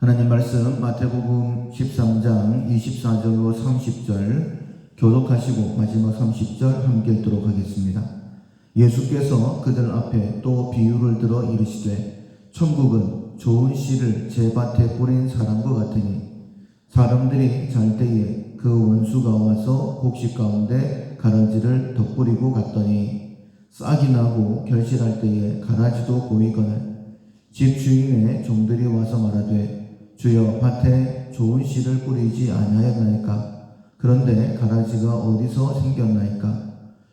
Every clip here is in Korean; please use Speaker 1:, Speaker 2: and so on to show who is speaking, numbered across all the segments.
Speaker 1: 하나님 말씀 마태복음 13장 24절로 30절 교독하시고 마지막 30절 함께 읽도록 하겠습니다. 예수께서 그들 앞에 또 비유를 들어 이르시되 천국은 좋은 씨를 제 밭에 뿌린 사람과 같으니 사람들이 잘 때에 그 원수가 와서 곡식 가운데 가라지를 덧뿌리고 갔더니 싹이 나고 결실할 때에 가라지도 보이거늘 집 주인의 종들이 와서 말하되 주여 밭에 좋은 씨를 뿌리지 아니하였나이까? 그런데 가라지가 어디서 생겼나이까?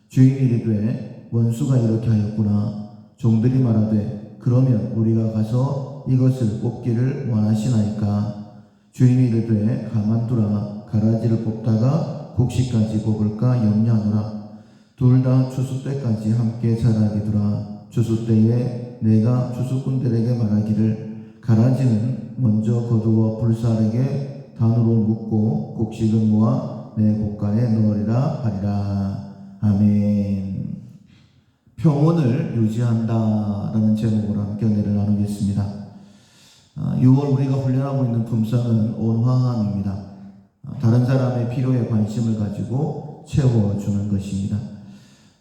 Speaker 1: 주인이 이르되 원수가 이렇게 하였구나. 종들이 말하되 그러면 우리가 가서 이것을 뽑기를 원하시나이까? 주인이 이르되 가만두라. 가라지를 뽑다가 곡식까지 뽑을까 염려하노라. 둘 다 추수 때까지 함께 자라게 두라. 추수 때에 내가 추수꾼들에게 말하기를 가라지는 먼저 거두어 불사르게 단으로 묶고 곡식은 모아 내 곳간에 넣으리라 하리라. 아멘. 평온을 유지한다라는 제목으로 함께 은혜를 나누겠습니다. 6월 우리가 훈련하고 있는 품성은 온화함입니다. 다른 사람의 필요에 관심을 가지고 채워주는 것입니다.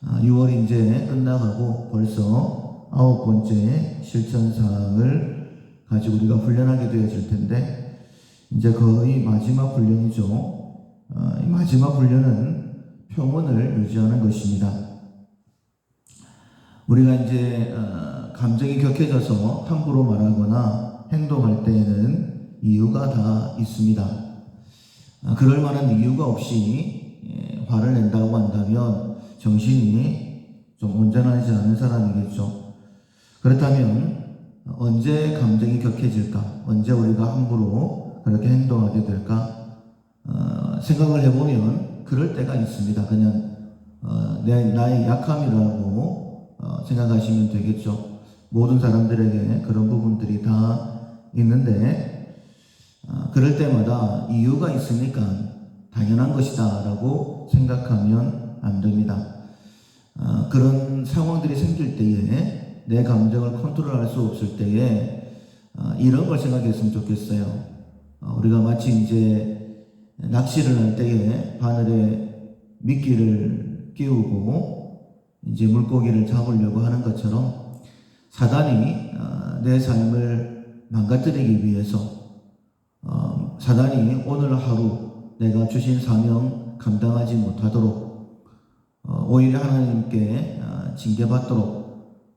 Speaker 1: 6월이 이제 끝나가고 벌써 9번째 실천사항을 가지고 우리가 훈련하게 되어질 텐데 이제 거의 마지막 훈련이죠. 이 마지막 훈련은 평온을 유지하는 것입니다. 우리가 이제 감정이 격해져서 함부로 말하거나 행동할 때에는 이유가 다 있습니다. 그럴 만한 이유가 없이 화를 낸다고 한다면 정신이 좀 온전하지 않은 사람이겠죠. 그렇다면 언제 감정이 격해질까? 언제 우리가 함부로 그렇게 행동하게 될까? 생각을 해보면 그럴 때가 있습니다. 그냥 나의 약함이라고 생각하시면 되겠죠. 모든 사람들에게 그런 부분들이 다 있는데 그럴 때마다 이유가 있으니까 당연한 것이다 라고 생각하면 안 됩니다. 그런 상황들이 생길 때에 내 감정을 컨트롤할 수 없을 때에 이런 걸 생각했으면 좋겠어요. 우리가 마치 이제 낚시를 할 때에 바늘에 미끼를 끼우고 이제 물고기를 잡으려고 하는 것처럼 사단이 내 삶을 망가뜨리기 위해서 사단이 오늘 하루 내가 주신 사명 감당하지 못하도록 오히려 하나님께 징계받도록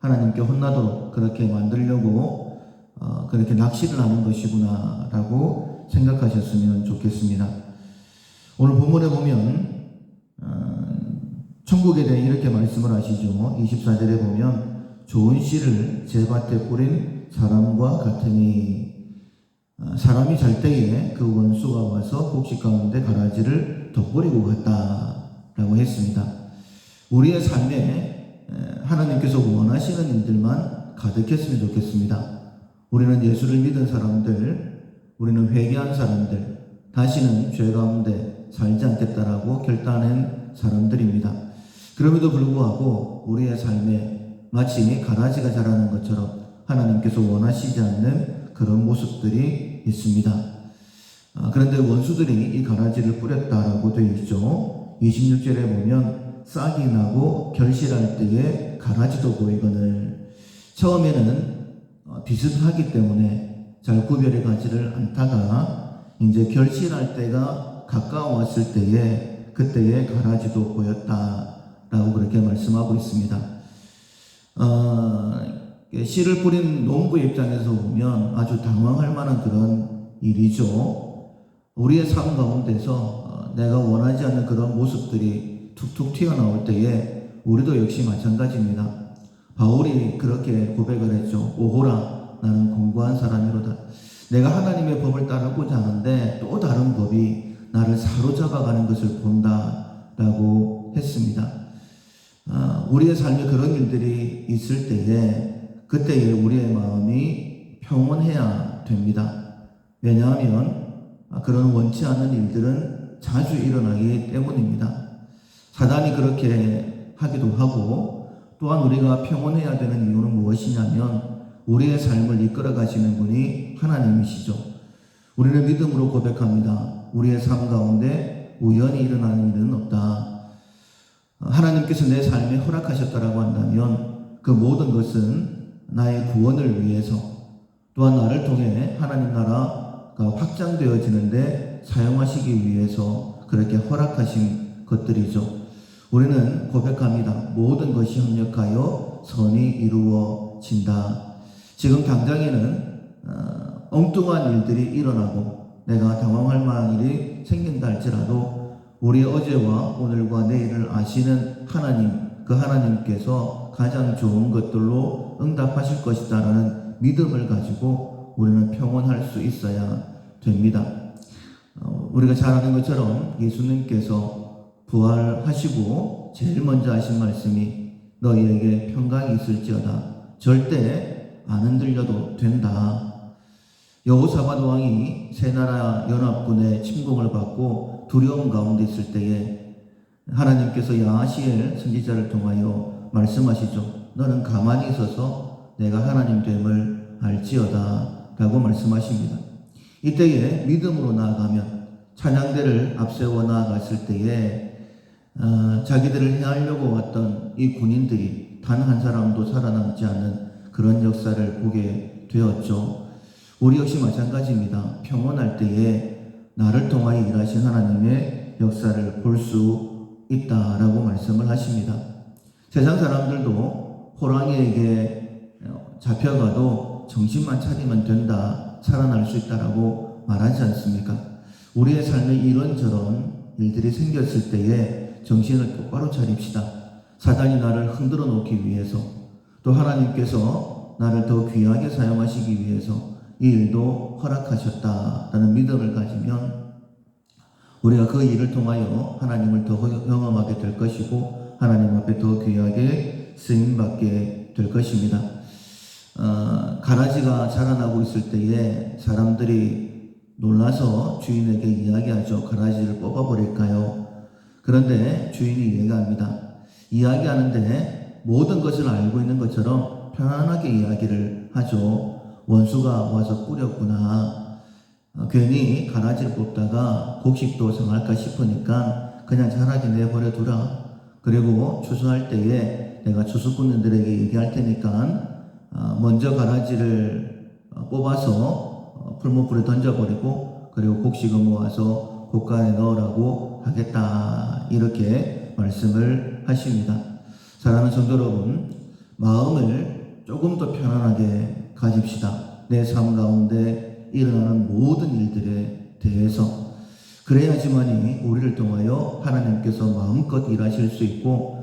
Speaker 1: 하나님께 혼나도록 그렇게 만들려고 그렇게 낚시를 하는 것이구나 라고 생각하셨으면 좋겠습니다. 오늘 본문에 보면 천국에 대해 이렇게 말씀을 하시죠. 24절에 보면 좋은 씨를 제 밭에 뿌린 사람과 같으니 사람이 잘 때에 그 원수가 와서 곡식 가운데 가라지를 덧뿌리고 갔다 라고 했습니다. 우리의 삶에 하나님께서 원하시는 일들만 가득했으면 좋겠습니다. 우리는 예수를 믿은 사람들, 우리는 회개한 사람들, 다시는 죄 가운데 살지 않겠다라고 결단한 사람들입니다. 그럼에도 불구하고 우리의 삶에 마치 가라지가 자라는 것처럼 하나님께서 원하시지 않는 그런 모습들이 있습니다. 그런데 원수들이 이 가라지를 뿌렸다라고 되어 있죠. 26절에 보면 싹이 나고 결실할 때에 가라지도 보이거늘 처음에는 비슷하기 때문에 잘 구별해 가지를 않다가 이제 결실할 때가 가까웠을 때에 그때에 가라지도 보였다라고 그렇게 말씀하고 있습니다. 씨를 뿌린 농부의 입장에서 보면 아주 당황할 만한 그런 일이죠. 우리의 삶 가운데서 내가 원하지 않는 그런 모습들이 툭툭 튀어나올 때에 우리도 역시 마찬가지입니다. 바울이 그렇게 고백을 했죠. 오호라 나는 공고한 사람이로다. 내가 하나님의 법을 따르고자 하는데 또 다른 법이 나를 사로잡아가는 것을 본다 라고 했습니다. 우리의 삶에 그런 일들이 있을 때에 그때에 우리의 마음이 평온해야 됩니다. 왜냐하면 그런 원치 않는 일들은 자주 일어나기 때문입니다. 사단이 그렇게 하기도 하고 또한 우리가 평온해야 되는 이유는 무엇이냐면 우리의 삶을 이끌어 가시는 분이 하나님이시죠. 우리는 믿음으로 고백합니다. 우리의 삶 가운데 우연히 일어나는 일은 없다. 하나님께서 내 삶에 허락하셨다라고 한다면 그 모든 것은 나의 구원을 위해서, 또한 나를 통해 하나님 나라가 확장되어지는데 사용하시기 위해서 그렇게 허락하신 것들이죠. 우리는 고백합니다. 모든 것이 협력하여 선이 이루어진다. 지금 당장에는 엉뚱한 일들이 일어나고 내가 당황할 만한 일이 생긴다 할지라도 우리 어제와 오늘과 내일을 아시는 하나님, 그 하나님께서 가장 좋은 것들로 응답하실 것이다라는 믿음을 가지고 우리는 평온할 수 있어야 됩니다. 우리가 잘 아는 것처럼 예수님께서 부활하시고 제일 먼저 하신 말씀이 너희에게 평강이 있을지어다. 절대 안 흔들려도 된다. 여호사밧 왕이 세 나라 연합군의 침공을 받고 두려움 가운데 있을 때에 하나님께서 야하시엘 선지자를 통하여 말씀하시죠. 너는 가만히 있어서 내가 하나님 됨을 알지어다 라고 말씀하십니다. 이때에 믿음으로 나아가면 찬양대를 앞세워 나아갔을 때에 자기들을 해하려고 왔던 이 군인들이 단 한 사람도 살아남지 않는 그런 역사를 보게 되었죠. 우리 역시 마찬가지입니다. 평온할 때에 나를 통하여 일하신 하나님의 역사를 볼 수 있다라고 말씀을 하십니다. 세상 사람들도 호랑이에게 잡혀가도 정신만 차리면 된다, 살아날 수 있다라고 말하지 않습니까? 우리의 삶에 이런저런 일들이 생겼을 때에 정신을 똑바로 차립시다. 사단이 나를 흔들어 놓기 위해서, 또 하나님께서 나를 더 귀하게 사용하시기 위해서 이 일도 허락하셨다라는 믿음을 가지면 우리가 그 일을 통하여 하나님을 더 경험하게 될 것이고 하나님 앞에 더 귀하게 쓰임받게 될 것입니다. 가라지가 자라나고 있을 때에 사람들이 놀라서 주인에게 이야기하죠. 가라지를 뽑아버릴까요? 그런데 주인이 얘기합니다. 이야기하는데 모든 것을 알고 있는 것처럼 편안하게 이야기를 하죠. 원수가 와서 뿌렸구나. 괜히 가라지를 뽑다가 곡식도 상할까 싶으니까 그냥 자라게 내버려 두라. 그리고 추수할 때에 내가 추수꾼들에게 얘기할 테니까 먼저 가라지를 뽑아서 풀무불에 던져버리고 그리고 곡식을 모아서 곳간에 넣으라고 하겠다. 이렇게 말씀을 하십니다. 사랑하는 성도 여러분, 마음을 조금 더 편안하게 가집시다. 내 삶 가운데 일어나는 모든 일들에 대해서. 그래야지만이 우리를 통하여 하나님께서 마음껏 일하실 수 있고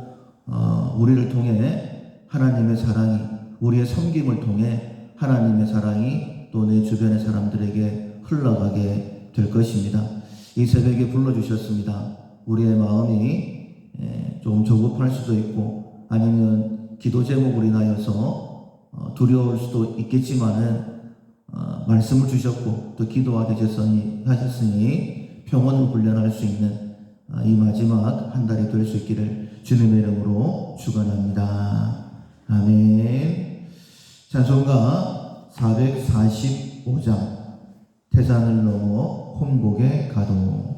Speaker 1: 우리를 통해 하나님의 사랑이, 우리의 섬김을 통해 하나님의 사랑이 또 내 주변의 사람들에게 흘러가게 될 것입니다. 이 새벽에 불러주셨습니다. 우리의 마음이 좀 조급할 수도 있고 아니면 기도 제목으로 인하여서 두려울 수도 있겠지만은 말씀을 주셨고 또 기도하게 하셨으니 평온을 훈련할 수 있는 이 마지막 한 달이 될 수 있기를 주님의 이름으로 축원합니다. 아멘. 찬송가 445장 태산을 넘어 혼곡에 가도.